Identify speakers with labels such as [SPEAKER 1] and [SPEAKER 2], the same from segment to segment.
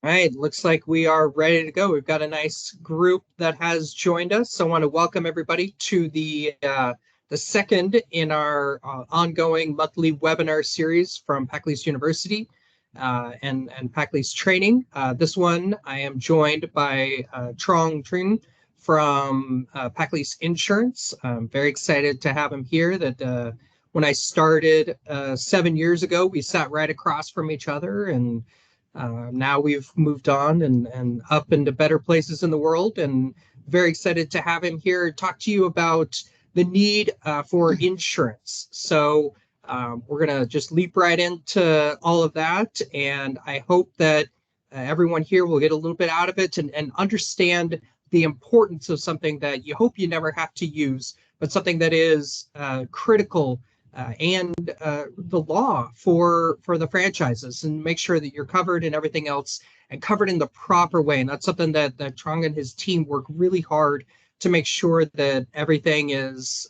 [SPEAKER 1] All right, looks like we are ready to go. We've got a nice group that has joined us. So I want to welcome everybody to the second in our ongoing monthly webinar series from PacLease University and PacLease Training. This one, I am joined by Trinh from PacLease Insurance. I'm very excited to have him here. When I started 7 years ago, we sat right across from each other, and now we've moved on and up into better places in the world, and very excited to have him here talk to you about the need for insurance. So we're going to just leap right into all of that. And I hope that everyone here will get a little bit out of it and understand the importance of something that you hope you never have to use, but something that is critical and the law for the franchises, and make sure that you're covered and everything else, and covered in the proper way. And that's something that Truong and his team work really hard to make sure that everything is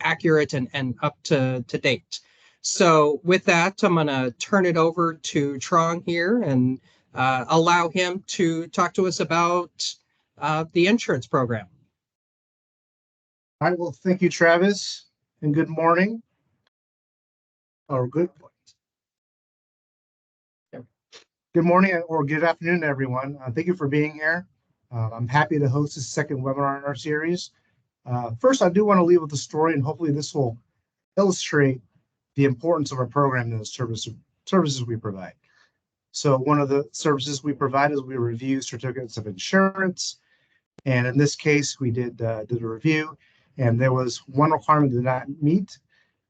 [SPEAKER 1] accurate and up to date. So with that, I'm going to turn it over to Truong here and allow him to talk to us about the insurance program.
[SPEAKER 2] All right, well, thank you, Travis, and good morning. Good morning or good afternoon, everyone. Thank you for being here. I'm happy to host this second webinar in our series. First, I do want to leave with a story, and hopefully this will illustrate the importance of our program and the services we provide. So one of the services we provide is we review certificates of insurance. And in this case, we did a review, and there was one requirement did not meet.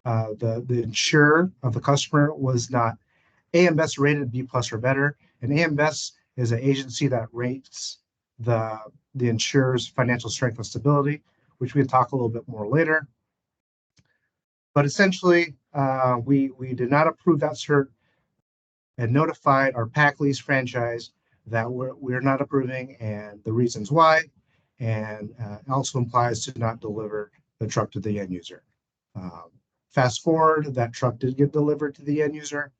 [SPEAKER 2] The insurer of the customer was not AM Best rated B+ or better. And AM Best is an agency that rates the insurer's financial strength and stability, which we'll talk a little bit more later. But essentially, we did not approve that cert and notified our PacLease franchise that we're not approving and the reasons why, and also implies to not deliver the truck to the end user. Fast forward, that truck did get delivered to the end user.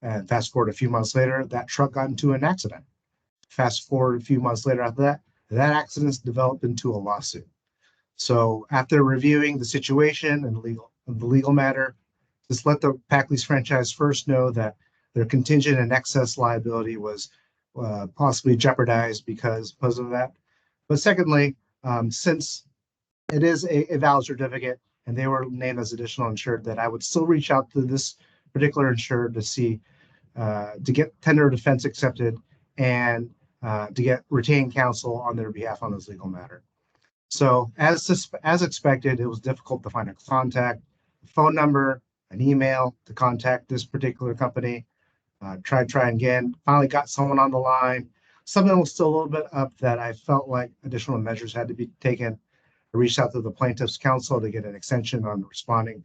[SPEAKER 2] And fast forward a few months later, that truck got into an accident. Fast forward a few months later after that, that accident developed into a lawsuit. So after reviewing the situation and the legal matter, just let the PacLease franchise first know that their contingent and excess liability was possibly jeopardized because of that. But secondly, since it is a valid certificate and they were named as additional insured, that I would still reach out to this particular insured to see to get tender of defense accepted and to get retained counsel on their behalf on this legal matter. So as expected, it was difficult to find a contact, a phone number, an email to contact this particular company. Tried again, finally got someone on the line. Something was still a little bit up that I felt like additional measures had to be taken. I reached out to the plaintiff's counsel to get an extension on responding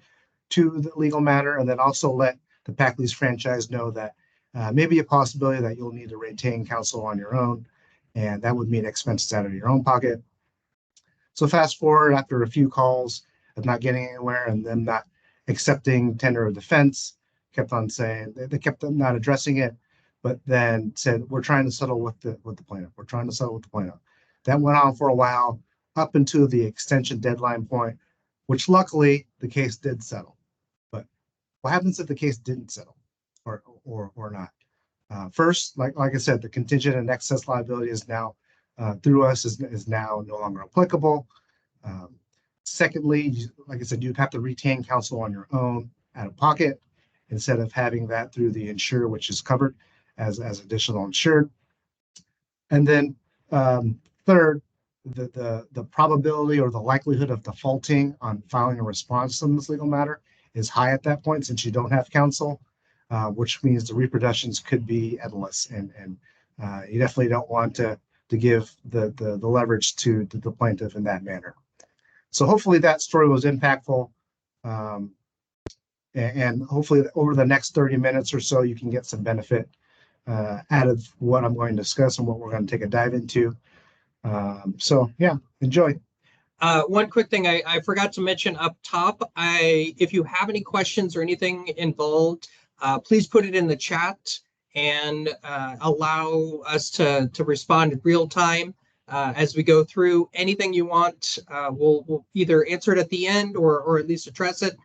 [SPEAKER 2] to the legal matter, and then also let the PacLease franchise know that maybe a possibility that you'll need to retain counsel on your own, and that would mean expenses out of your own pocket. So fast forward after a few calls of not getting anywhere and them not accepting tender of defense, kept on saying they kept on not addressing it, but then said, we're trying to settle with the plaintiff. We're trying to settle with the plaintiff. That went on for a while up until the extension deadline point, which luckily the case did settle. But what happens if the case didn't settle or not? First, like I said, the contingent and excess liability is now through us is now no longer applicable. Secondly, like I said, you'd have to retain counsel on your own out of pocket instead of having that through the insurer, which is covered as additional insured. And then third, the probability or the likelihood of defaulting on filing a response on this legal matter is high at that point since you don't have counsel, which means the repercussions could be endless, and you definitely don't want to give the leverage to the plaintiff in that manner. So hopefully that story was impactful, and hopefully over the next 30 minutes or so you can get some benefit out of what I'm going to discuss and what we're going to take a dive into. So yeah, enjoy.
[SPEAKER 1] One quick thing I forgot to mention up top, if you have any questions or anything involved, please put it in the chat, and allow us to respond in real time as we go through. Anything you want, we'll either answer it at the end or at least address it.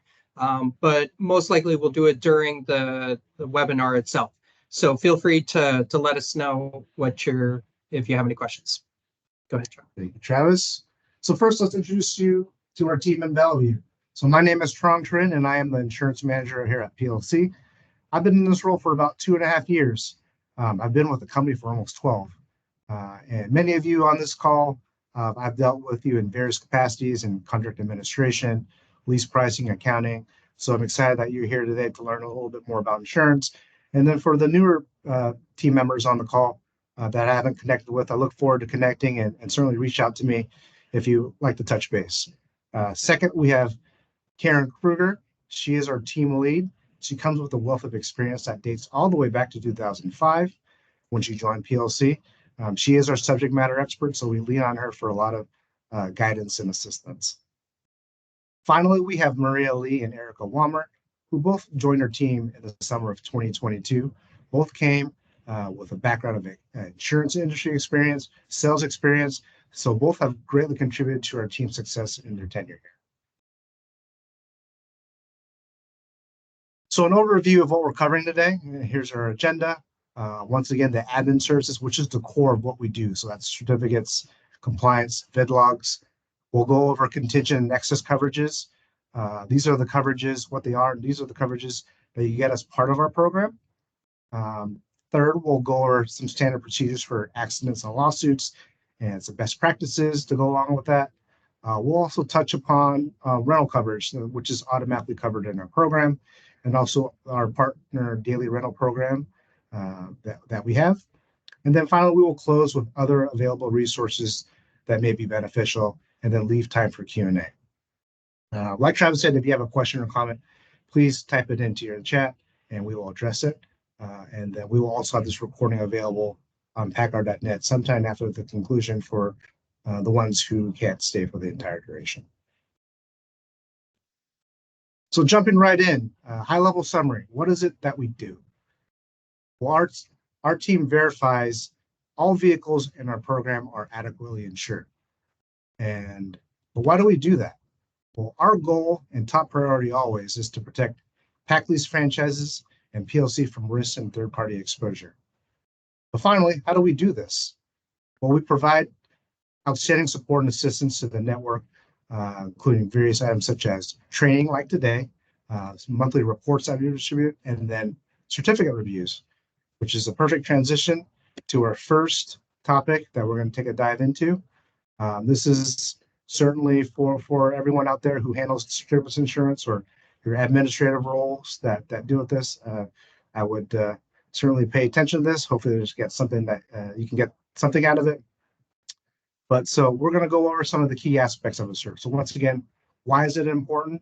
[SPEAKER 1] But most likely we'll do it during the webinar itself. So feel free to let us know if you have any questions. Go ahead, Truong.
[SPEAKER 2] Thank you, Travis. So first, let's introduce you to our team in Bellevue. So my name is Truong Trinh, and I am the insurance manager here at PLC. I've been in this role for about 2.5 years. I've been with the company for almost 12. And many of you on this call, I've dealt with you in various capacities in contract administration, lease pricing, accounting. So I'm excited that you're here today to learn a little bit more about insurance. And then for the newer team members on the call that I haven't connected with, I look forward to connecting and certainly reach out to me if you like to touch base. Second, we have Karen Kruger. She is our team lead. She comes with a wealth of experience that dates all the way back to 2005 when she joined PLC. She is our subject matter expert, so we lean on her for a lot of guidance and assistance. Finally, we have Maria Lee and Erica Walmer, who both joined our team in the summer of 2022. Both came with a background of insurance industry experience, sales experience, so both have greatly contributed to our team's success in their tenure here. So an overview of what we're covering today. Here's our agenda. Once again, the admin services, which is the core of what we do. So that's certificates, compliance, vid logs. We'll go over contingent and excess coverages. These are the coverages, what they are, and these are the coverages that you get as part of our program. Third, we'll go over some standard procedures for accidents and lawsuits and some best practices to go along with that. We'll also touch upon rental coverage, which is automatically covered in our program, and also our partner daily rental program that we have. And then finally, we will close with other available resources that may be beneficial, and then leave time for Q&A. Like Travis said, if you have a question or comment, please type it into your chat and we will address it. And then we will also have this recording available on PacR.net sometime after the conclusion for the ones who can't stay for the entire duration. So jumping right in, high-level summary. What is it that we do? Well, our team verifies all vehicles in our program are adequately insured. But why do we do that? Well, our goal and top priority always is to protect PacLease franchises and PLC from risks and third-party exposure. But finally, how do we do this? Well, we provide outstanding support and assistance to the network, including various items such as training like today, monthly reports that we distribute, and then certificate reviews, which is a perfect transition to our first topic that we're going to take a dive into. This is certainly for everyone out there who handles certificates insurance or your administrative roles that deal with this. I would certainly pay attention to this. Hopefully just get something that you can get something out of it. But so we're going to go over some of the key aspects of the cert. So once again, why is it important?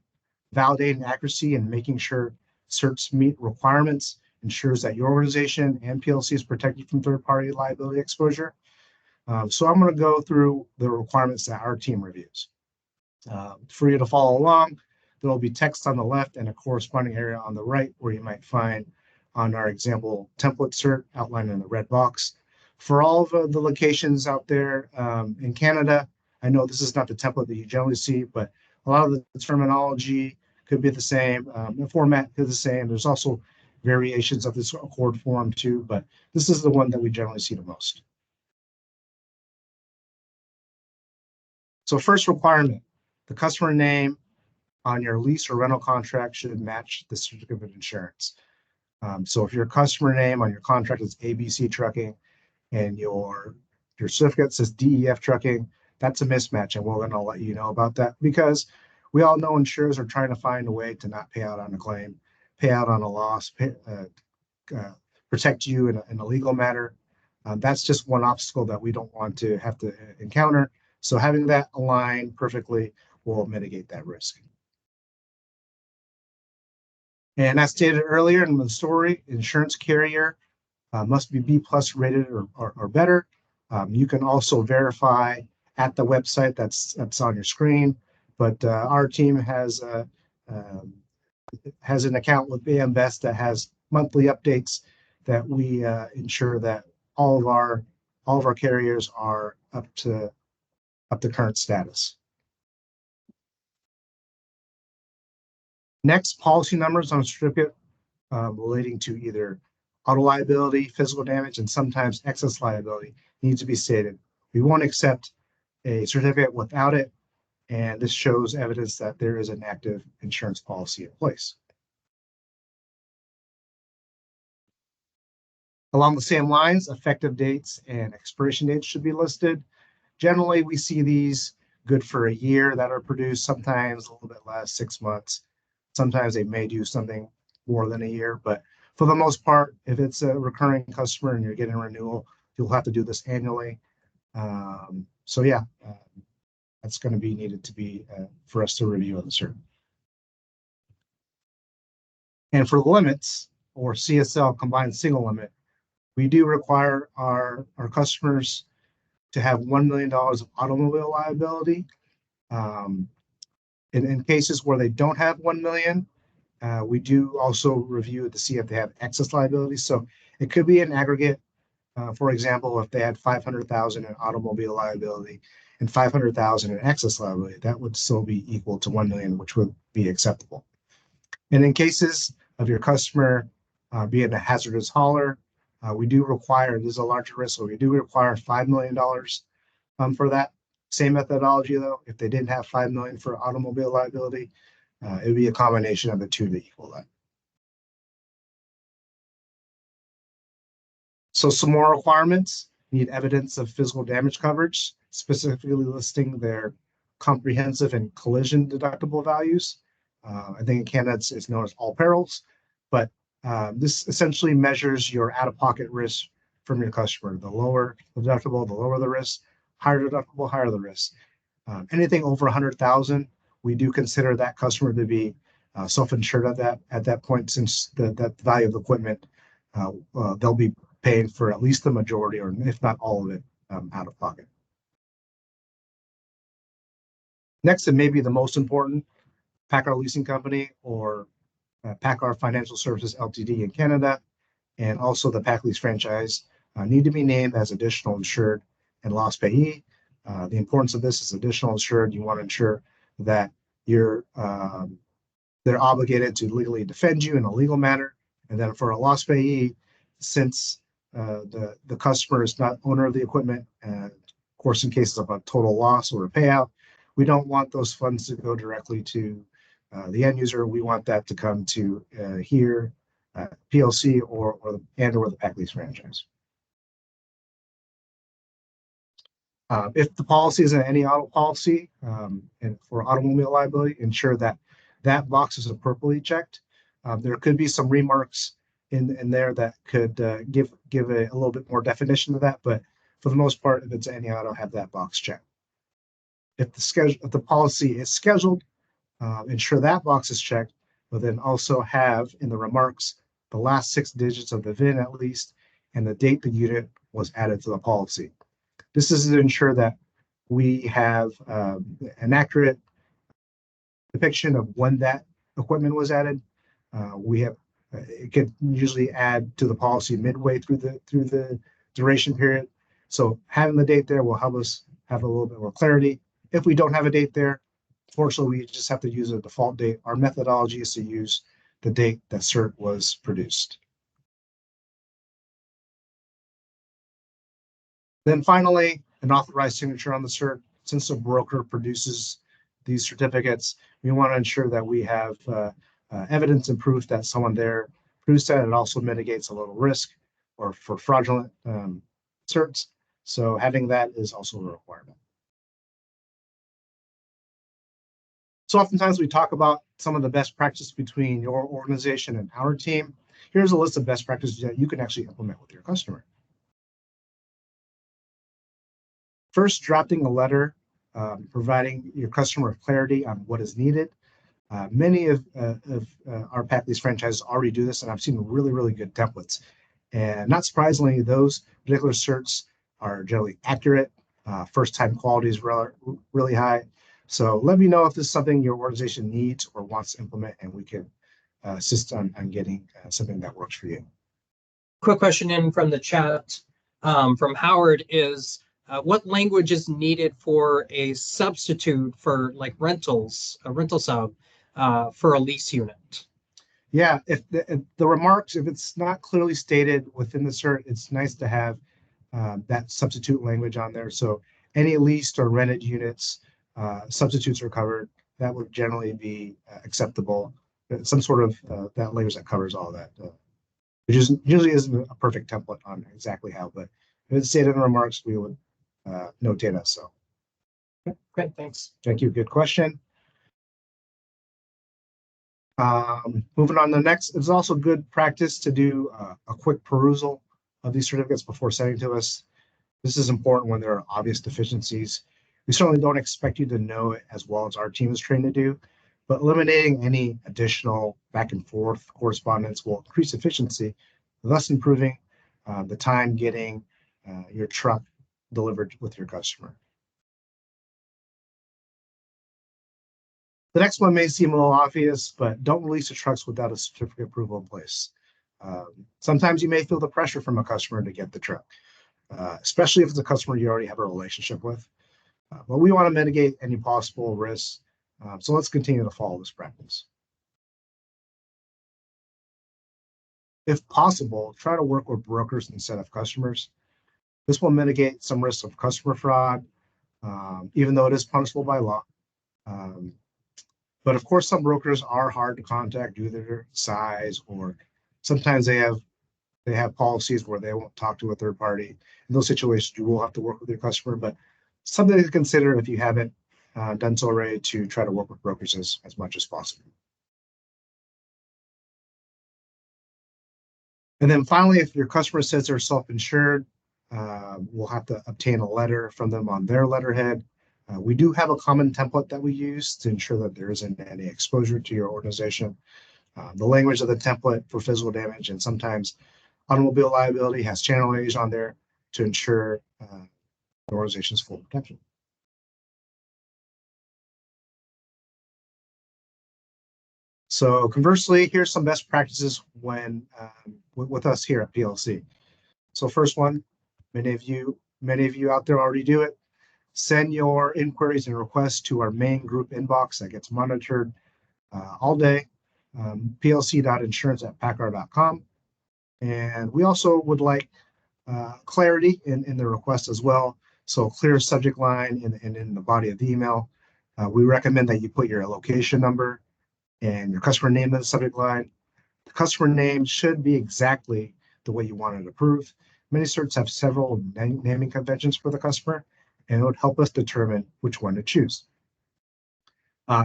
[SPEAKER 2] Validating accuracy and making sure certs meet requirements ensures that your organization and PLC is protected from third-party liability exposure. So I'm going to go through the requirements that our team reviews. For you to follow along, there will be text on the left and a corresponding area on the right where you might find on our example template cert outlined in the red box. For all of the locations out there in Canada, I know this is not the template that you generally see, but a lot of the terminology could be the same. The format is the same. There's also variations of this accord form too, but this is the one that we generally see the most. So first requirement, the customer name on your lease or rental contract should match the certificate of insurance. So if your customer name on your contract is ABC Trucking and your certificate says DEF Trucking, that's a mismatch, and we're going to let you know about that because we all know insurers are trying to find a way to not pay out on a claim, pay out on a loss, protect you in a legal matter. That's just one obstacle that we don't want to have to encounter. So having that align perfectly will mitigate that risk. And as stated earlier in the story, insurance carrier must be B+ rated or better. You can also verify at the website that's on your screen, but our team has an account with AM Best that has monthly updates that we ensure that all of our carriers are up to current status. Next, policy numbers on a certificate relating to either auto liability, physical damage, and sometimes excess liability needs to be stated. We won't accept a certificate without it, and this shows evidence that there is an active insurance policy in place. Along the same lines, effective dates and expiration dates should be listed. Generally, we see these good for a year that are produced, sometimes a little bit less, 6 months. Sometimes they may do something more than a year, but for the most part, if it's a recurring customer and you're getting a renewal, you'll have to do this annually. So yeah, that's going to be needed to be for us to review on the cert. And for the limits, or CSL, combined single limit, we do require our customers to have $1 million of automobile liability. In cases where they don't have 1 million, we do also review to see if they have excess liability. So it could be an aggregate. For example, if they had 500,000 in automobile liability and 500,000 in excess liability, that would still be equal to 1 million, which would be acceptable. And in cases of your customer being a hazardous hauler, we do require, this is a larger risk, so we do require $5 million for that. Same methodology though, if they didn't have 5 million for automobile liability, it would be a combination of the two to equal that. So some more requirements: need evidence of physical damage coverage, specifically listing their comprehensive and collision deductible values. I think in Canada it's known as all perils, but this essentially measures your out-of-pocket risk from your customer. The lower the deductible, the lower the risk. Higher deductible, higher the risk. Anything over 100,000, we do consider that customer to be self-insured at that point, since that value of the equipment, they'll be paying for at least the majority, or if not all of it, out of pocket. Next, and maybe the most important, PACCAR Leasing Company, or PACCAR Financial Services Ltd. in Canada, and also the PacLease franchise need to be named as additional insured and loss payee. The importance of this is additional insured. You want to ensure that they're obligated to legally defend you in a legal manner. And then for a loss payee, since the customer is not owner of the equipment, of course, in cases of a total loss or a payout, we don't want those funds to go directly to the end user. We want that to come to here, PLC, or the PacLease franchise. If the policy is any auto policy, and for automobile liability, ensure that that box is appropriately checked. There could be some remarks in there that could give a little bit more definition to that, but for the most part, if it's any auto, have that box checked. If the policy is scheduled, ensure that box is checked, but then also have in the remarks the last 6 digits of the VIN at least, and the date the unit was added to the policy. This is to ensure that we have an accurate depiction of when that equipment was added. It could usually add to the policy midway through the duration period. So having the date there will help us have a little bit more clarity. If we don't have a date there, fortunately, we just have to use a default date. Our methodology is to use the date that cert was produced. Then finally, an authorized signature on the cert. Since the broker produces these certificates, we want to ensure that we have evidence and proof that someone there produced that. It also mitigates a little risk or for fraudulent certs. So having that is also a requirement. So oftentimes we talk about some of the best practices between your organization and our team. Here's a list of best practices that you can actually implement with your customer. First, drafting a letter, providing your customer clarity on what is needed. Many of our PacLease franchises already do this, and I've seen really, really good templates. And not surprisingly, those particular certs are generally accurate. First-time quality is really high. So let me know if this is something your organization needs or wants to implement, and we can assist on getting something that works for you.
[SPEAKER 1] Quick question in from the chat from Howard is, what language is needed for a substitute for like rentals, a rental sub for a lease unit?
[SPEAKER 2] Yeah, if the remarks, if it's not clearly stated within the cert, it's nice to have that substitute language on there. So any leased or rented units, substitutes are covered. That would generally be acceptable. Some sort of that language that covers all that. Which is usually isn't a perfect template on exactly how, but if it's stated in the remarks, we would notate that. So,
[SPEAKER 1] Great, thanks.
[SPEAKER 2] Thank you. Good question. Moving on to the next, it's also good practice to do a quick perusal of these certificates before sending to us. This is important when there are obvious deficiencies. We certainly don't expect you to know it as well as our team is trained to do, but eliminating any additional back and forth correspondence will increase efficiency, thus improving the time getting your truck delivered with your customer. The next one may seem a little obvious, but don't release the trucks without a certificate approval in place. Sometimes you may feel the pressure from a customer to get the truck, especially if it's a customer you already have a relationship with. But we want to mitigate any possible risks, so let's continue to follow this practice. If possible, try to work with brokers instead of customers. This will mitigate some risks of customer fraud, even though it is punishable by law. But of course, some brokers are hard to contact due to their size, or sometimes they have policies where they won't talk to a third party. In those situations, you will have to work with your customer, but something to consider if you haven't done so already, to try to work with brokers as much as possible. And then finally, if your customer says they're self-insured, we'll have to obtain a letter from them on their letterhead. We do have a common template that we use to ensure that there isn't any exposure to your organization. The language of the template for physical damage and sometimes automobile liability has channel language on there to ensure the organization's full protection. So conversely, here's some best practices when with us here at PLC. So first one, many of you out there already do it. Send your inquiries and requests to our main group inbox that gets monitored all day, plc.insurance@paccar.com. And we also would like clarity in the request as well. So clear subject line and in the body of the email. We recommend that you put your location number and your customer name in the subject line. The customer name should be exactly the way you want it approved. Many certs have several naming conventions for the customer, and it would help us determine which one to choose.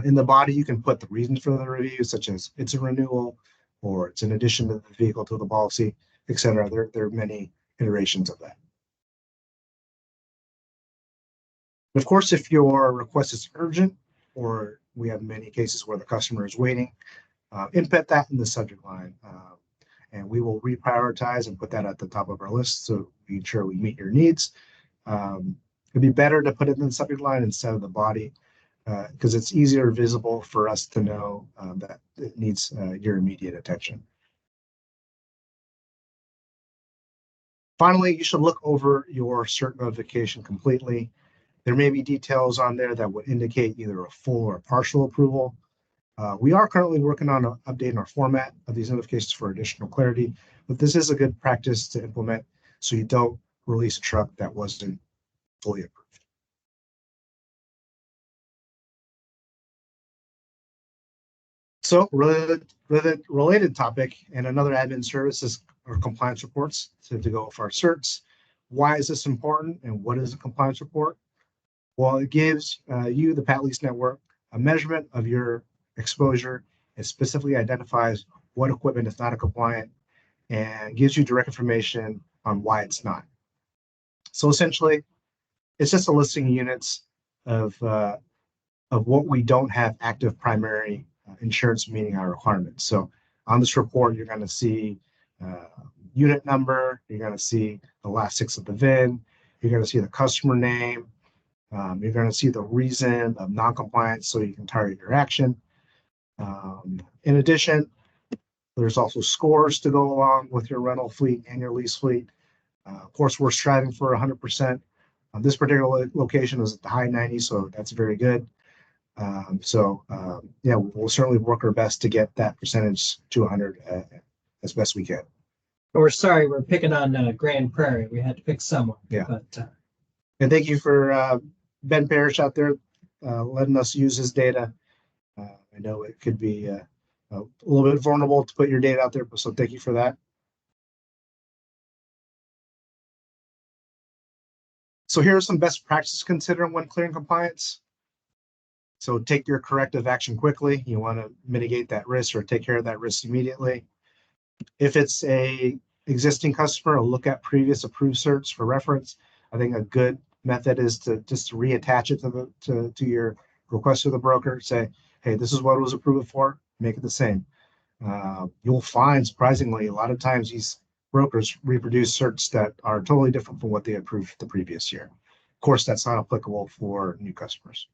[SPEAKER 2] In the body, you can put the reasons for the review, such as it's a renewal, or it's an addition to the vehicle to the policy, etc. There are many iterations of that. Of course, if your request is urgent, or we have many cases where the customer is waiting, input that in the subject line, and we will reprioritize and put that at the top of our list so we ensure we meet your needs. It'd be better to put it in the subject line instead of the body, because it's easier visible for us to know that it needs your immediate attention. Finally, you should look over your cert notification completely. There may be details on there that would indicate either a full or partial approval. We are currently working on updating our format of these notifications for additional clarity, but this is a good practice to implement so you don't release a truck that wasn't fully approved. So related topic and another admin service is our compliance reports to go with our certs. Why is this important and what is a compliance report? Well, it gives you, the PacLease network, a measurement of your exposure. It specifically identifies what equipment is not compliant and gives you direct information on why it's not. So essentially, it's just a listing of units of what we don't have active primary insurance meeting our requirements. So on this report, you're going to see unit number, you're going to see the last 6 of the VIN, you're going to see the customer name, you're going to see the reason of non-compliance so you can target your action. In addition, There's also scores to go along with your rental fleet and your lease fleet. Of course, we're striving for 100%. This particular location is at the high 90s, so that's very good. Yeah, we'll certainly work our best to get that percentage to 100 as best we can.
[SPEAKER 1] We're sorry, we're picking on Grand Prairie. We had to pick someone.
[SPEAKER 2] Yeah.
[SPEAKER 1] But
[SPEAKER 2] and thank you for Ben Parrish out there letting us use his data. I know it could be a little bit vulnerable to put your data out there, so thank you for that. So here are some best practices to consider when clearing compliance. So take your corrective action quickly. You want to mitigate that risk or take care of that risk immediately. If it's a existing customer, look at previous approved certs for reference. I think a good method is to just reattach it to your request to the broker. Say, hey, this is what it was approved for. Make it the same. You'll find, surprisingly, a lot of times these brokers reproduce certs that are totally different from what they approved the previous year. Of course, that's not applicable for new customers.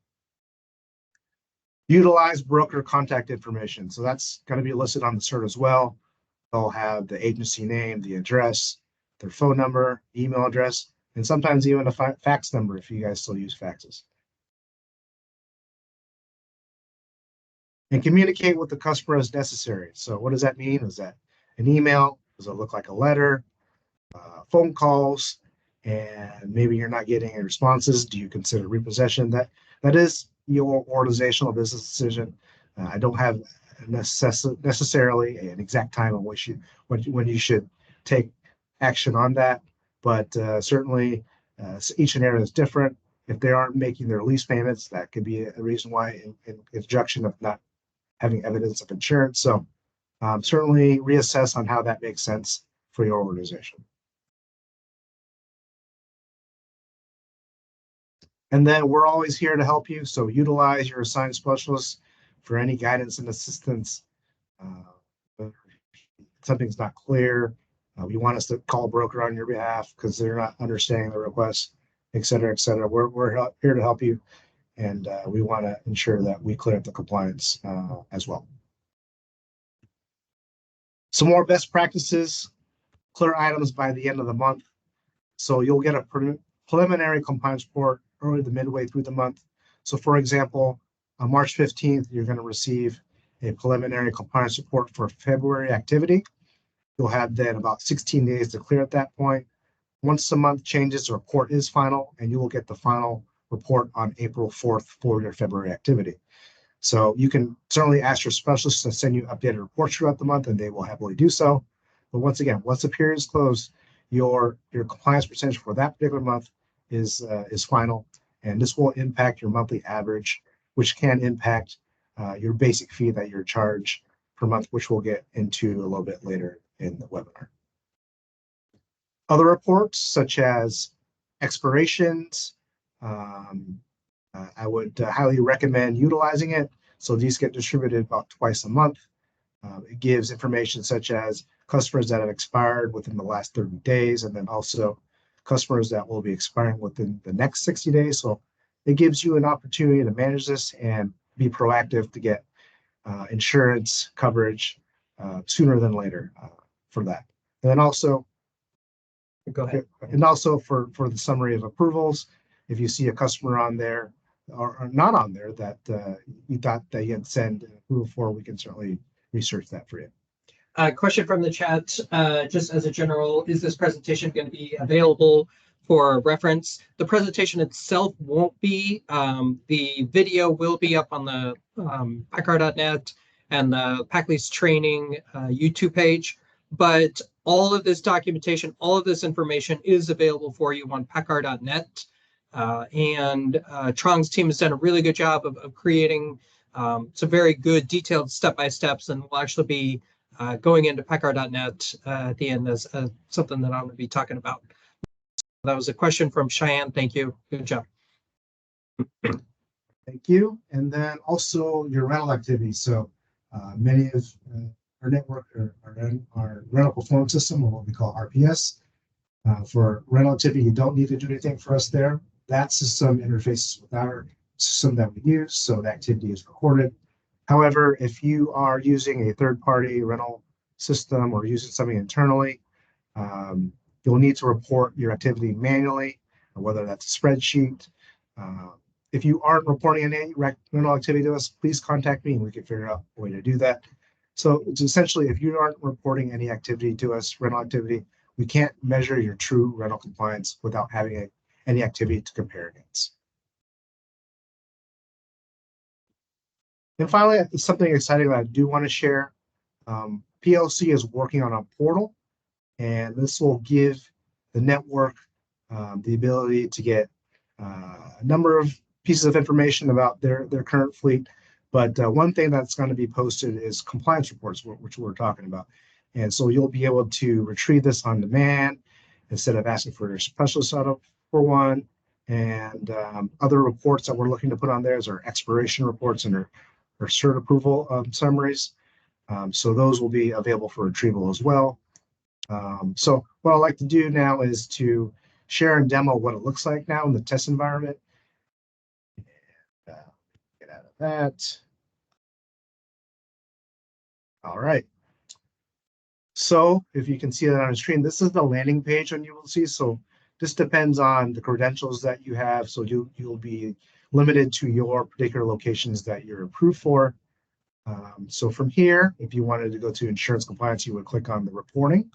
[SPEAKER 2] Utilize broker contact information. So that's going to be listed on the cert as well. They'll have the agency name, the address, their phone number, email address, and sometimes even a fax number if you guys still use faxes. And communicate with the customer as necessary. So what does that mean? Is that an email? Does it look like a letter? Phone calls? And maybe you're not getting any responses. Do you consider repossession? That is your organizational business decision. I don't have necessarily an exact time on which when you should take action on that, but certainly each scenario is different. If they aren't making their lease payments, that could be a reason why, in conjunction of not having evidence of insurance. So certainly reassess on how that makes sense for your organization. And then we're always here to help you. So utilize your assigned specialists for any guidance and assistance. Something's not clear. You want us to call a broker on your behalf because they're not understanding the request, et cetera, et cetera. We're here to help you. And we want to ensure that we clear up the compliance as well. Some more best practices: clear items by the end of the month. So you'll get a preliminary compliance report early to midway through the month. So for example, on March 15th, you're going to receive a preliminary compliance report for February activity. You'll have then about 16 days to clear at that point. Once the month changes, the report is final, and you will get the final report on April 4th for your February activity. So you can certainly ask your specialist to send you updated reports throughout the month, and they will happily do so. But once again, once the period is closed, your compliance percentage for that particular month is final, and this will impact your monthly average, which can impact your basic fee that you're charged per month, which we'll get into a little bit later in the webinar. Other reports, such as expirations, I would highly recommend utilizing it. So these get distributed about twice a month. It gives information such as customers that have expired within the last 30 days, and then also customers that will be expiring within the next 60 days. So it gives you an opportunity to manage this and be proactive to get insurance coverage sooner than later for that. And then also,
[SPEAKER 1] go ahead.
[SPEAKER 2] And also for the summary of approvals, if you see a customer on there or not on there that you thought that you had sent an approval for, we can certainly research that for you.
[SPEAKER 1] Question from the chat, just as a general, is this presentation going to be available for reference? The presentation itself won't be. The video will be up on the PacR.net and the PacLease training YouTube page, but all of this documentation, all of this information is available for you on PacR.net. And Truong's team has done a really good job of creating some very good detailed step-by-steps, and will actually be going into PacR.net at the end as something that I'm going to be talking about. That was a question from Cheyenne. Thank you. Good job.
[SPEAKER 2] Thank you. And then also your rental activity. So many of our network, our rental performance system, or what we call RPS. For rental activity, you don't need to do anything for us there. That system interfaces with our system that we use, so the activity is recorded. However, if you are using a third-party rental system or using something internally, you'll need to report your activity manually, whether that's a spreadsheet. If you aren't reporting any rental activity to us, please contact me and we can figure out a way to do that. So it's essentially, if you aren't reporting any activity to us, rental activity, we can't measure your true rental compliance without having any activity to compare against. And finally, something exciting that I do want to share. PLC is working on a portal, and this will give the network the ability to get a number of pieces of information about their current fleet. But one thing that's going to be posted is compliance reports, which we're talking about. And so you'll be able to retrieve this on demand instead of asking for your specialist setup for one. And other reports that we're looking to put on there is our expiration reports and our cert approval summaries. So those will be available for retrieval as well. So what I'd like to do now is to share and demo what it looks like now in the test environment. Get out of that. All right. So if you can see that on the screen, this is the landing page on you will see. So this depends on the credentials that you have. So you'll be limited to your particular locations that you're approved for. So from here, if you wanted to go to insurance compliance, you would click on the reporting.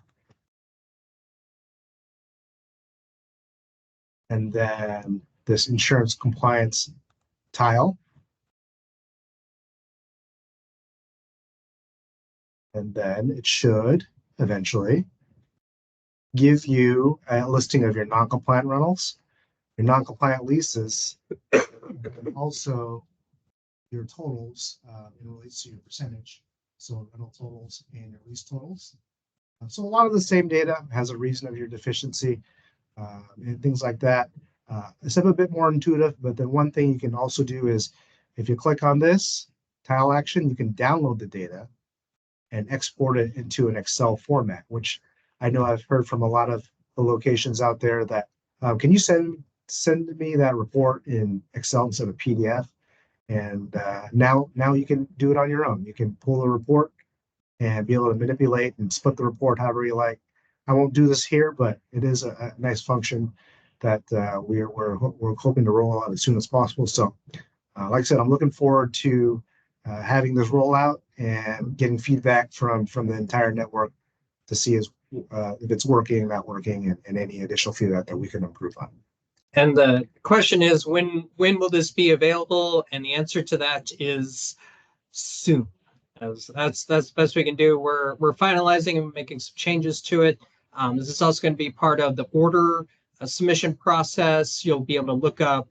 [SPEAKER 2] And then this insurance compliance tile. And then it should eventually give you a listing of your non-compliant rentals, your non-compliant leases, and also your totals in relation to your percentage. So rental totals and your lease totals. So a lot of the same data has a reason of your deficiency and things like that. It's a bit more intuitive, but then one thing you can also do is if you click on this tile action, you can download the data and export it into an Excel format, which I know I've heard from a lot of the locations out there that, can you send me that report in Excel instead of PDF? And now you can do it on your own. You can pull the report and be able to manipulate and split the report however you like. I won't do this here, but it is a nice function that we're hoping to roll out as soon as possible. So like I said, I'm looking forward to having this roll out and getting feedback from the entire network to see if it's working, not working, and any additional feedback that we can improve on.
[SPEAKER 1] And the question is, when will this be available? And the answer to that is soon. That's the best we can do. We're finalizing and making some changes to it. This is also going to be part of the order submission process. You'll be able to look up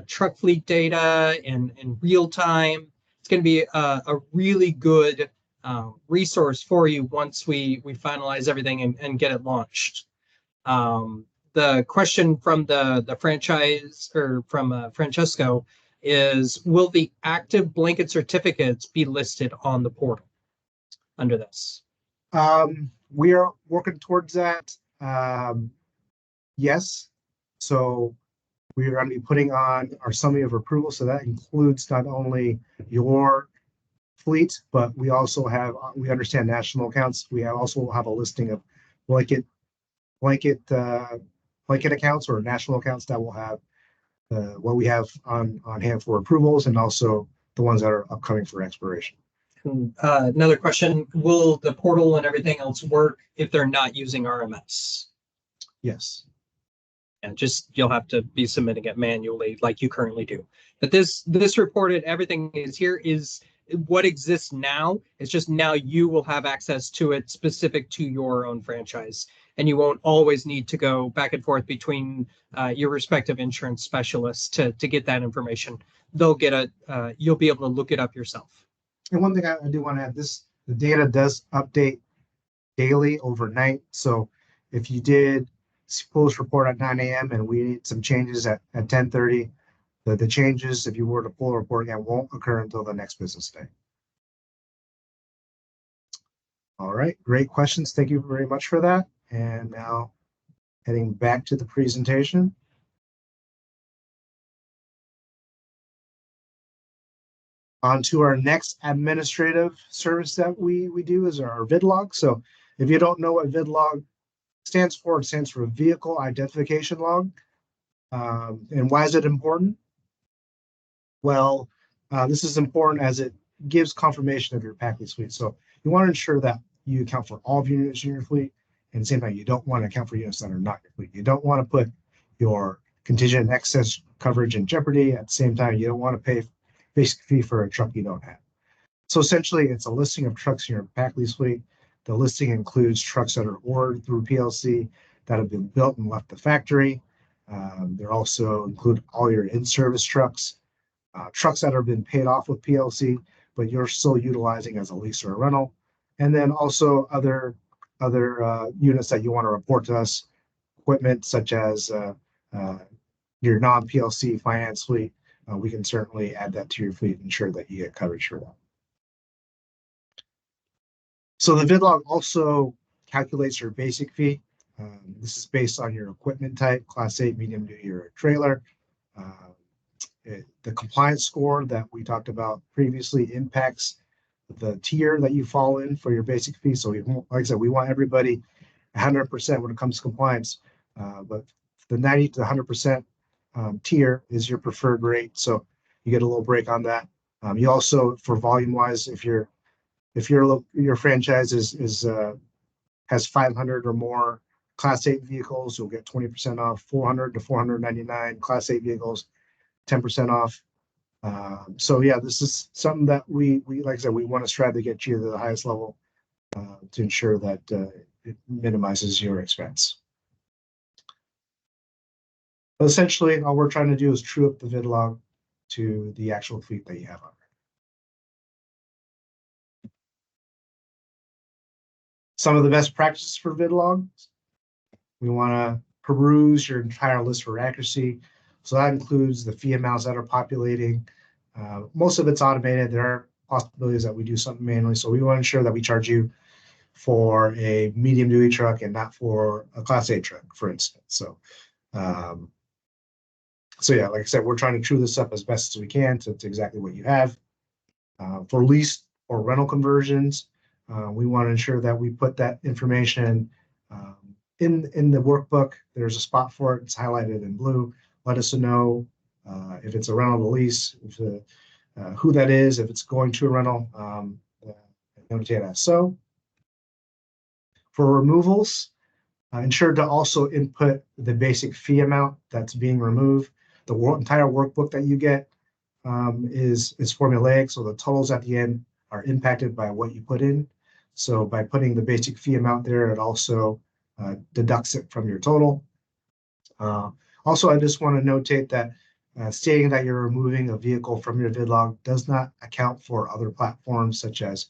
[SPEAKER 1] truck fleet data in real time. It's going to be a really good resource for you once we finalize everything and get it launched. The question from the franchise or from Francesco is, will the active blanket certificates be listed on the portal under this?
[SPEAKER 2] We are working towards that. Yes. So we are going to be putting on our summary of approval. So that includes not only your fleet, but we understand national accounts. We also have a listing of blanket accounts or national accounts that will have what we have on hand for approvals and also the ones that are upcoming for expiration.
[SPEAKER 1] Another question, will the portal and everything else work if they're not using RMS?
[SPEAKER 2] Yes.
[SPEAKER 1] And just you'll have to be submitting it manually like you currently do. But this reported, everything is here is what exists now. It's just now you will have access to it specific to your own franchise. And you won't always need to go back and forth between your respective insurance specialists to get that information. They'll get you'll be able to look it up yourself.
[SPEAKER 2] And one thing I do want to add, the data does update daily, overnight. So if you did pull this report at 9 a.m. and we need some changes at 10:30, the changes, if you were to pull a report again, won't occur until the next business day. All right, great questions. Thank you very much for that. And now heading back to the presentation. On to our next administrative service that we do is our VidLog. So if you don't know what VidLog stands for, it stands for Vehicle Identification Log. And why is it important? Well, this is important as it gives confirmation of your PacLease fleet. So you want to ensure that you account for all of your units in your fleet, and at the same time, you don't want to account for units that are not your fleet. You don't want to put your contingent and excess coverage in jeopardy. At the same time, you don't want to pay basic fee for a truck you don't have. So essentially, it's a listing of trucks in your PacLease fleet. The listing includes trucks that are ordered through PLC that have been built and left the factory. There also include all your in-service trucks, trucks that have been paid off with PLC, but you're still utilizing as a lease or a rental, and then also other units that you want to report to us, equipment such as your non-PLC finance fleet. We can certainly add that to your fleet and ensure that you get coverage for that. So the VidLog also calculates your basic fee. This is based on your equipment type, Class 8, medium duty, or trailer. The compliance score that we talked about previously impacts the tier that you fall in for your basic fee. So like I said, we want everybody 100% when it comes to compliance, but the 90 to 100% tier is your preferred rate. So you get a little break on that. You also, for volume wise, if your franchise has 500 or more Class 8 vehicles, you'll get 20% off. 400 to 499 Class 8 vehicles, 10% off. So yeah, this is something that we like I said, we want to strive to get you to the highest level to ensure that it minimizes your expense. But essentially, all we're trying to do is true up the VidLog to the actual fleet that you have on there. Some of the best practices for VidLog. We want to peruse your entire list for accuracy. So that includes the fee amounts that are populating. Most of it's automated. There are possibilities that we do something manually. So we want to ensure that we charge you for a medium duty truck and not for a Class 8 truck, for instance. So yeah, like I said, we're trying to true this up as best as we can to exactly what you have. For lease or rental conversions, we want to ensure that we put that information in the workbook. There's a spot for it. It's highlighted in blue. Let us know if it's a rental or lease, who that is, if it's going to a rental, notate as so. For removals, ensure to also input the basic fee amount that's being removed. The entire workbook that you get is formulaic, so the totals at the end are impacted by what you put in. So by putting the basic fee amount there, it also deducts it from your total. Also, I just want to notate that stating that you're removing a vehicle from your VidLog does not account for other platforms such as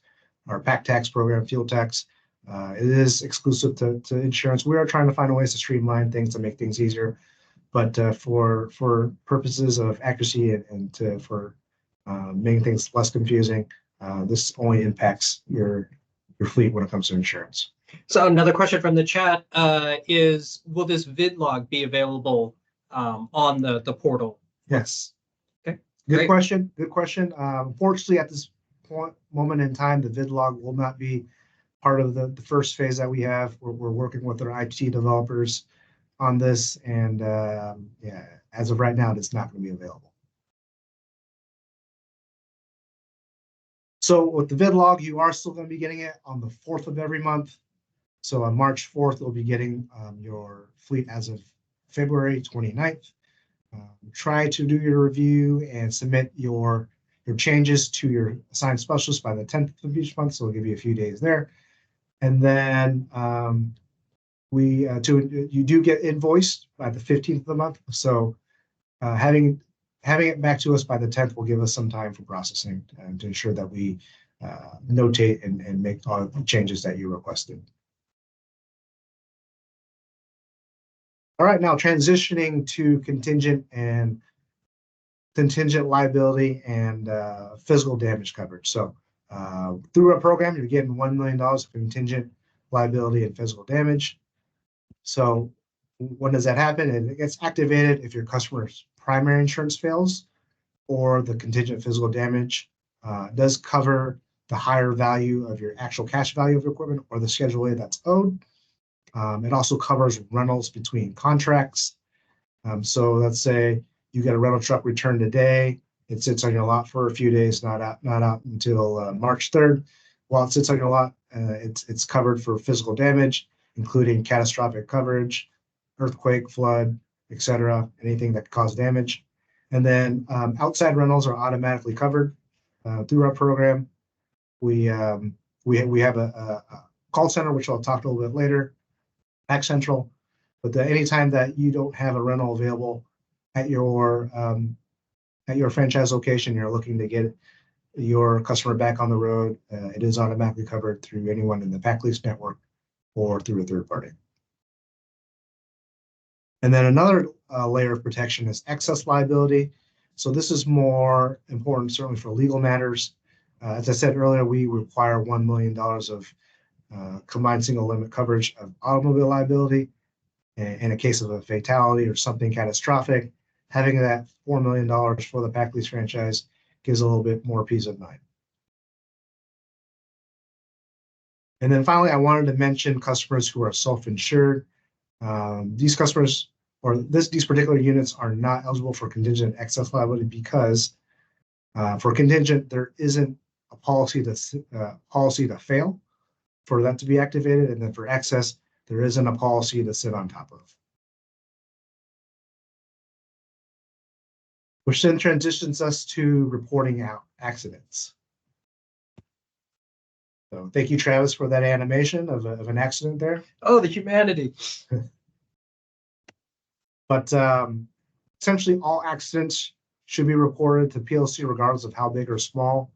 [SPEAKER 2] our PAC tax program, fuel tax. It is exclusive to insurance. We are trying to find ways to streamline things to make things easier, but for purposes of accuracy and for making things less confusing, this only impacts your fleet when it comes to insurance.
[SPEAKER 1] So another question from the chat is, will this VidLog be available on the portal?
[SPEAKER 2] Yes.
[SPEAKER 1] Okay.
[SPEAKER 2] Good
[SPEAKER 1] Great.
[SPEAKER 2] question. Good question. Unfortunately, at this moment in time, the VidLog will not be part of the first phase that we have. We're working with our IT developers on this, and yeah, as of right now, it's not going to be available. So with the VidLog, you are still going to be getting it on the 4th of every month. So on March 4th, you'll be getting your fleet as of February 29th. Try to do your review and submit your changes to your assigned specialist by the 10th of each month. So we'll give you a few days there. And then you do get invoiced by the 15th of the month. So having it back to us by the 10th will give us some time for processing and to ensure that we notate and make all the changes that you requested. All right, now transitioning to contingent liability and physical damage coverage. So through our program, you're getting $1 million of contingent liability and physical damage. So when does that happen? And it gets activated if your customer's primary insurance fails or the contingent physical damage does cover the higher value of your actual cash value of your equipment or the Schedule A that's owed. It also covers rentals between contracts. So let's say you get a rental truck returned today. It sits on your lot for a few days, not out until March 3rd. While it sits on your lot, it's covered for physical damage, including catastrophic coverage, earthquake, flood, etc., anything that could cause damage. And then outside rentals are automatically covered through our program. We have a call center, which I'll talk a little bit later, Back Central. But anytime that you don't have a rental available at your franchise location, you're looking to get your customer back on the road, it is automatically covered through anyone in the PacLease network or through a third party. And then another layer of protection is excess liability. So this is more important, certainly for legal matters. As I said earlier, we require $1 million of combined single limit coverage of automobile liability. In a case of a fatality or something catastrophic, having that $4 million for the PacLease franchise gives a little bit more peace of mind. And then finally, I wanted to mention customers who are self-insured. These customers or these particular units are not eligible for contingent excess liability because for contingent, there isn't a policy to fail for that to be activated. And then for excess, there isn't a policy to sit on top of. Which then transitions us to reporting out accidents. So thank you, Travis, for that animation of an accident there.
[SPEAKER 1] Oh, the humanity.
[SPEAKER 2] But essentially, all accidents should be reported to PLC regardless of how big or small.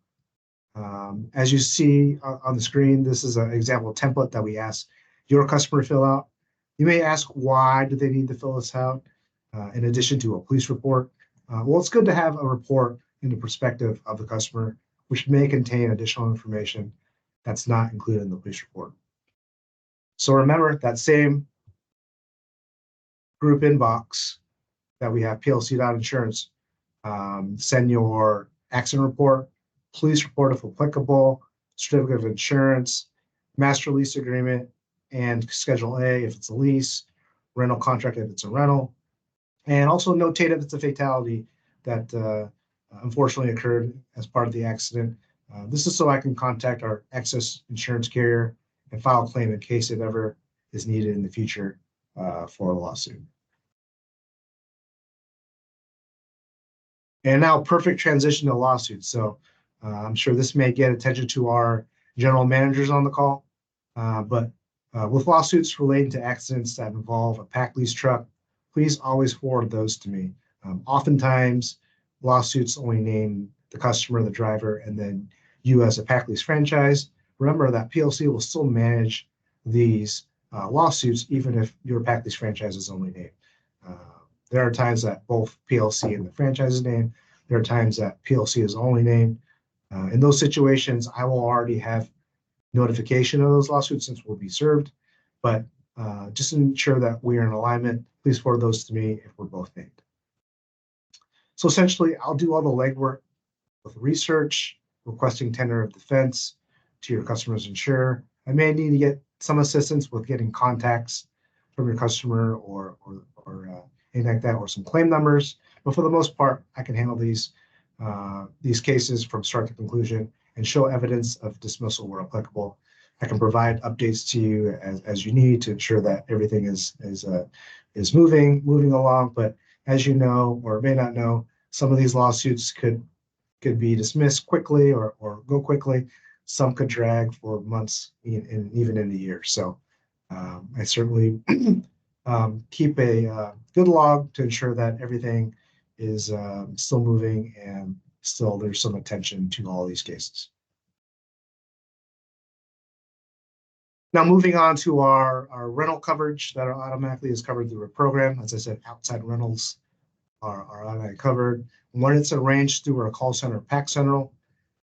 [SPEAKER 2] As you see on the screen, this is an example template that we ask your customer to fill out. You may ask, why do they need to fill this out in addition to a police report? Well, it's good to have a report in the perspective of the customer, which may contain additional information that's not included in the police report. So remember that same group inbox that we have, plc.insurance. Send your accident report, police report if applicable, certificate of insurance, master lease agreement, and Schedule A if it's a lease, rental contract if it's a rental, and also notate if it's a fatality that unfortunately occurred as part of the accident. This is so I can contact our excess insurance carrier and file a claim in case it ever is needed in the future for a lawsuit. And now, perfect transition to lawsuits. So I'm sure this may get attention to our general managers on the call, but with lawsuits relating to accidents that involve a PacLease truck, please always forward those to me. Oftentimes, lawsuits only name the customer, the driver, and then you as a PacLease franchise. Remember that PLC will still manage these lawsuits even if your PacLease franchise is only named. There are times that both PLC and the franchise is named. There are times that PLC is only named. In those situations, I will already have notification of those lawsuits since we'll be served. But just to ensure that we are in alignment, please forward those to me if we're both named. So essentially, I'll do all the legwork with research, requesting tender of defense to your customer's insurer. I may need to get some assistance with getting contacts from your customer or anything like that, or some claim numbers. But for the most part, I can handle these cases from start to conclusion and show evidence of dismissal where applicable. I can provide updates to you as you need to ensure that everything is moving along. But as you know, or may not know, some of these lawsuits could be dismissed quickly or go quickly. Some could drag for months and even in a year. So I certainly keep a good log to ensure that everything is still moving and still there's some attention to all these cases. Now moving on to our rental coverage that automatically is covered through a program. As I said, outside rentals are automatically covered. When it's arranged through our call center, Pac Central,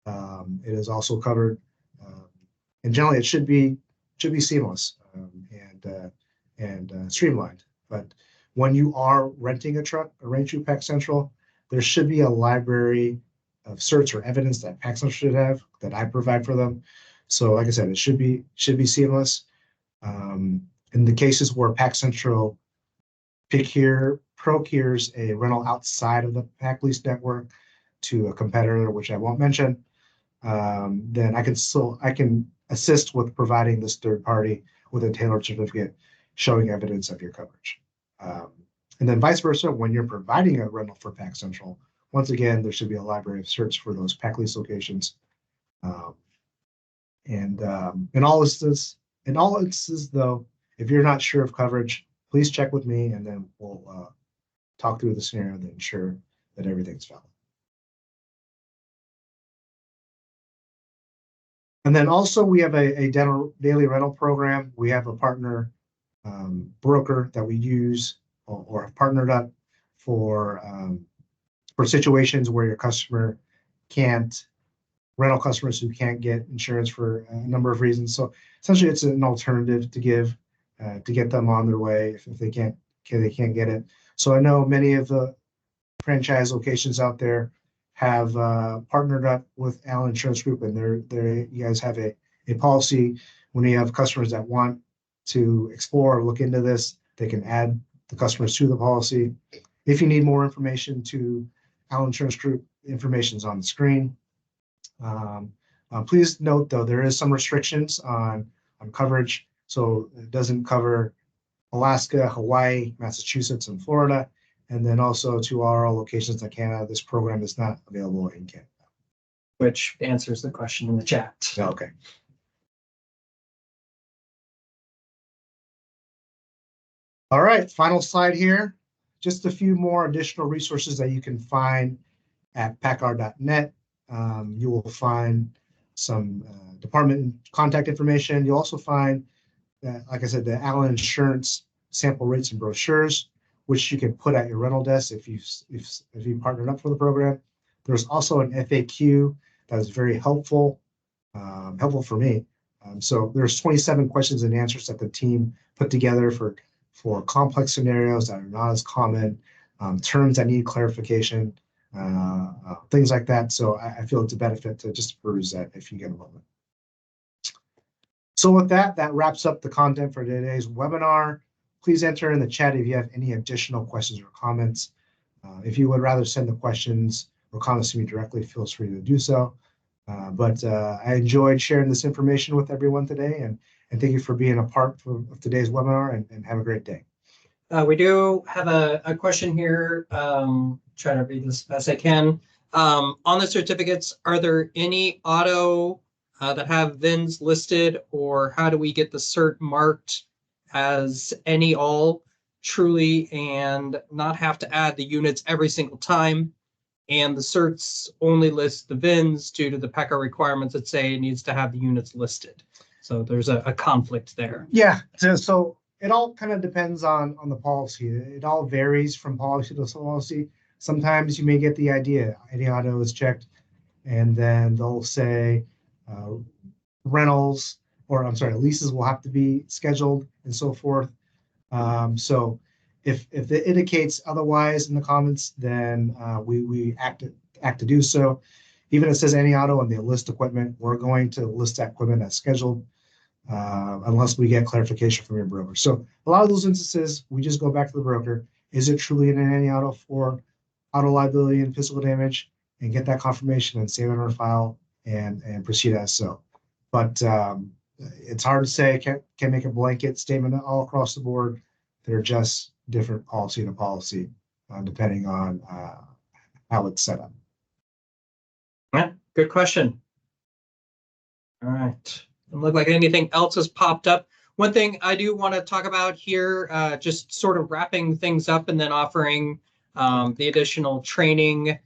[SPEAKER 2] it is also covered. And generally, it should be seamless and streamlined. But when you are renting a truck arranged through Pac Central, there should be a library certs or evidence that PacLease should have that I provide for them. So like I said, it should be seamless. In the cases where PacCentral procures a rental outside of the PacLease network to a competitor, which I won't mention, then I can assist with providing this third party with a tailored certificate showing evidence of your coverage. And then vice versa, when you're providing a rental for PacCentral, once again, there should be a library of certs for those PacLease locations. In all instances, though, if you're not sure of coverage, please check with me, and then we'll talk through the scenario to ensure that everything's valid. And then also we have a daily rental program. We have a partner broker that we use or have partnered up for situations where your customer can't, rental customers who can't get insurance for a number of reasons. So essentially it's an alternative to give to get them on their way if they can't get it. So I know many of the franchise locations out there have partnered up with Allen Insurance Group, and you guys have a policy when you have customers that want to explore or look into this, they can add the customers to the policy. If you need more information to Allen Insurance Group, information is on the screen. Please note, though, there is some restrictions on coverage. So it doesn't cover Alaska, Hawaii, Massachusetts, and Florida. And then also to our locations in Canada, this program is not available in Canada.
[SPEAKER 1] Which answers the question in the chat.
[SPEAKER 2] Okay. All right, final slide here. Just a few more additional resources that you can find at pacr.net. You will find some department contact information. You'll also find, like I said, the Allen Insurance sample rates and brochures, which you can put at your rental desk if you partnered up for the program. There's also an FAQ that is very helpful for me. So there's 27 questions and answers that the team put together for complex scenarios that are not as common, terms that need clarification, things like that. So I feel it's a benefit to just peruse that if you get a moment. So with that wraps up the content for today's webinar. Please enter in the chat if you have any additional questions or comments. If you would rather send the questions or comments to me directly, feel free to do so. But I enjoyed sharing this information with everyone today, and thank you for being a part of today's webinar, and have a great day.
[SPEAKER 1] We do have a question here. Trying to read this as best I can. On the certificates, are there any auto that have VINs listed, or how do we get the cert marked as any all truly and not have to add the units every single time? And the certs only list the VINs due to the PACAR requirements that say it needs to have the units listed. So there's a conflict there.
[SPEAKER 2] Yeah, so it all kind of depends on the policy. It all varies from policy to policy. Sometimes you may get the idea, any auto is checked, and then they'll say rentals, or I'm sorry, leases will have to be scheduled and so forth. So if it indicates otherwise in the comments, then we act to do so. Even if it says any auto and they list equipment, we're going to list that equipment as scheduled unless we get clarification from your broker. So a lot of those instances, we just go back to the broker. Is it truly an any auto for auto liability and physical damage, and get that confirmation and save it on our file and proceed as so. But it's hard to say. Can't make a blanket statement all across the board. They're just different policy to policy, depending on how it's set up.
[SPEAKER 1] Yeah, good question. All right. Doesn't look like anything else has popped up. One thing I do want to talk about here, just sort of wrapping things up and then offering the additional training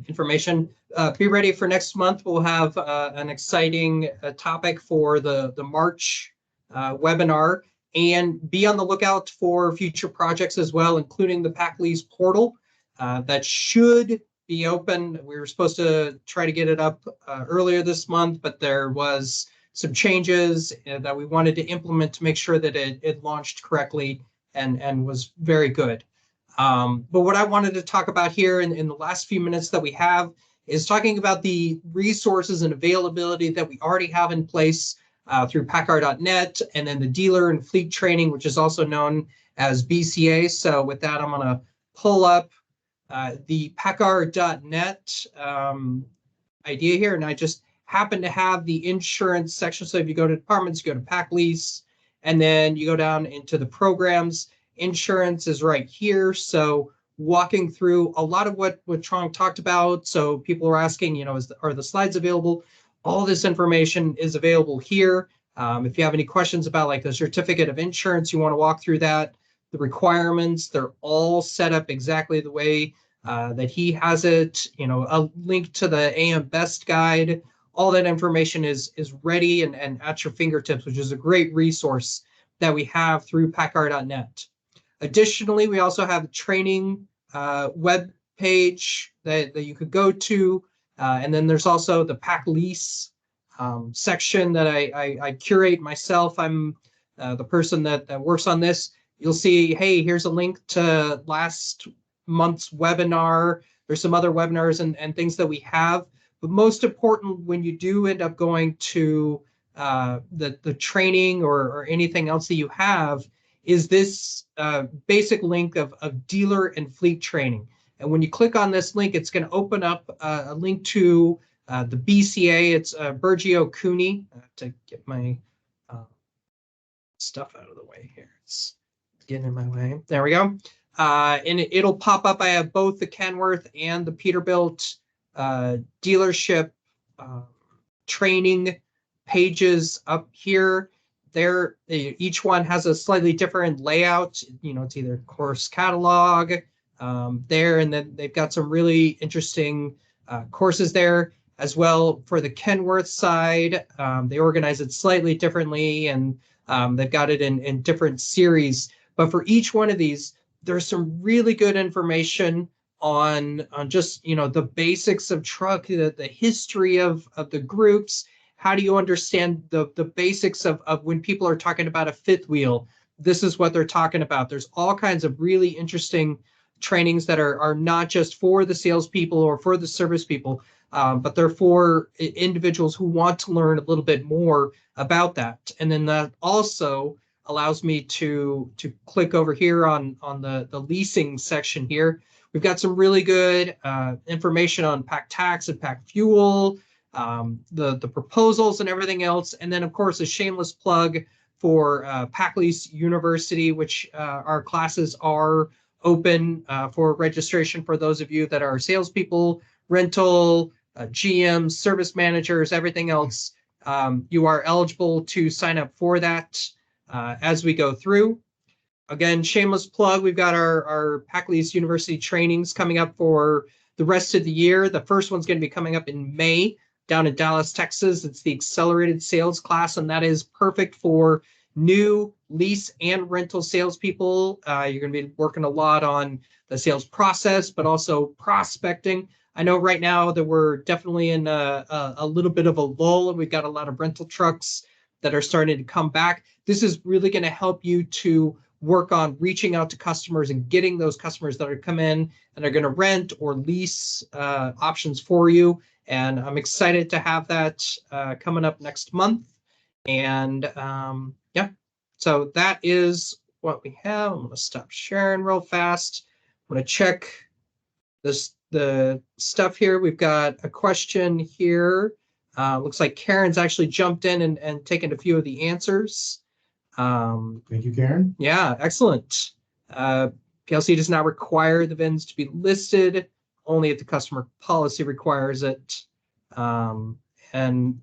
[SPEAKER 1] information. Be ready for next month. We'll have an exciting topic for the March webinar, and be on the lookout for future projects as well, including the PacLease portal that should be open. We were supposed to try to get it up earlier this month, but there was some changes that we wanted to implement to make sure that it launched correctly and was very good. But what I wanted to talk about here in the last few minutes that we have is talking about the resources and availability that we already have in place through PACCAR.net, and then the dealer and fleet training, which is also known as BCA. So with that, I'm going to pull up the PACCAR.net idea here, and I just happen to have the insurance section. So if you go to departments, you go to PacLease, and then you go down into the programs. Insurance is right here. So walking through a lot of what Truong talked about. So people are asking, are the slides available? All this information is available here. If you have any questions about like the certificate of insurance, you want to walk through that, the requirements, they're all set up exactly the way that he has it. A link to the AM Best guide. All that information is ready and at your fingertips, which is a great resource that we have through PACCAR.net. Additionally, we also have a training web page that you could go to. And then there's also the PacLease section that I curate myself. I'm the person that works on this. You'll see, hey, here's a link to last month's webinar. There's some other webinars and things that we have. But most important, when you do end up going to the training or anything else that you have, is this basic link of dealer and fleet training. And when you click on this link, it's going to open up a link to the BCA. It's Bergio Cooney. I have to get my stuff out of the way here. It's getting in my way. There we go. And it'll pop up. I have both the Kenworth and the Peterbilt dealership training pages up here. There, each one has a slightly different layout. It's either course catalog there, and then they've got some really interesting courses there as well. For the Kenworth side, they organize it slightly differently, and they've got it in different series. But for each one of these, there's some really good information on just the basics of truck, the history of the groups. How do you understand the basics of when people are talking about a fifth wheel? This is what they're talking about. There's all kinds of really interesting trainings that are not just for the salespeople or for the service people, but they're for individuals who want to learn a little bit more about that. And then that also allows me to click over here on the leasing section here. We've got some really good information on pack tax and pack fuel, the proposals and everything else. And then, of course, a shameless plug for PacLease University, which our classes are open for registration for those of you that are salespeople, rental, GMs, service managers, everything else. You are eligible to sign up for that as we go through. Again, shameless plug, we've got our PacLease University trainings coming up for the rest of the year. The first one's going to be coming up in May down in Dallas, Texas. It's the accelerated sales class, and that is perfect for new lease and rental salespeople. You're going to be working a lot on the sales process, but also prospecting. I know right now that we're definitely in a little bit of a lull, and we've got a lot of rental trucks that are starting to come back. This is really going to help you to work on reaching out to customers and getting those customers that are come in and are going to rent or lease options for you. And I'm excited to have that coming up next month. And yeah, so that is what we have. I'm going to stop sharing real fast. I'm going to check the stuff here. We've got a question here. Looks like Karen's actually jumped in and taken a few of the answers.
[SPEAKER 2] Thank you, Karen.
[SPEAKER 1] Yeah, excellent. PLC does not require the VINs to be listed, only if the customer policy requires it. And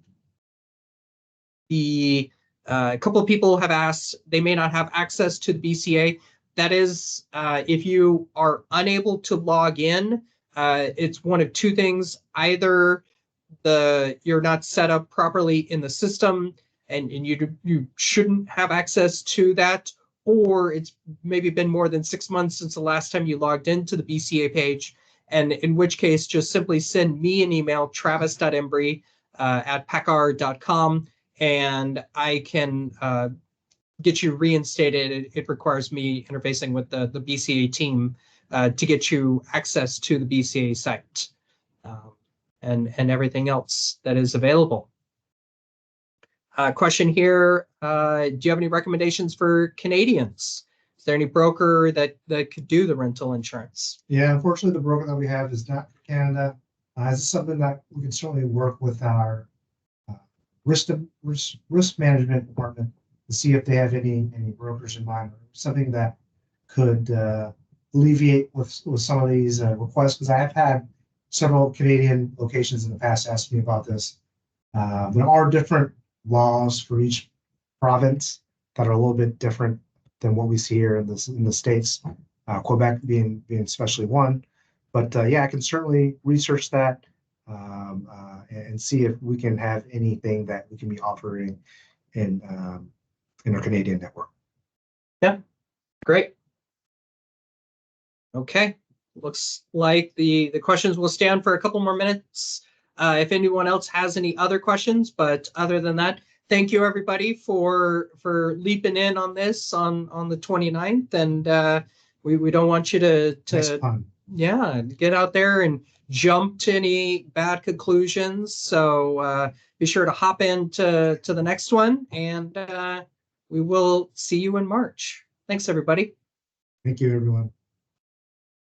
[SPEAKER 1] a couple of people have asked, they may not have access to the BCA. That is, if you are unable to log in, it's one of two things. Either you're not set up properly in the system, and you shouldn't have access to that, or it's maybe been more than 6 months since the last time you logged into the BCA page, and in which case just simply send me an email, travis.embry at paccar.com, and I can get you reinstated. It requires me interfacing with the BCA team to get you access to the BCA site. and everything else that is available. Question here, do you have any recommendations for Canadians? Is there any broker that could do the rental insurance?
[SPEAKER 2] Yeah, unfortunately, the broker that we have is not for Canada. This is something that we can certainly work with our uh, risk management department to see if they have any brokers in mind, or something that could alleviate with some of these requests. Because I have had several Canadian locations in the past ask me about this. There are different laws for each province that are a little bit different than what we see here in the States, Quebec being especially one. But yeah, I can certainly research that and see if we can have anything that we can be offering in our Canadian network.
[SPEAKER 1] Yeah, great. Okay, looks like the questions will stand for a couple more minutes. If anyone else has any other questions, but other than that, thank you everybody for leaping in on this on the 29th, and we don't want you to
[SPEAKER 2] Nice pun.
[SPEAKER 1] yeah, get out there and jump to any bad conclusions. So be sure to hop into the next one, and we will see you in March. Thanks everybody.
[SPEAKER 2] Thank you, everyone.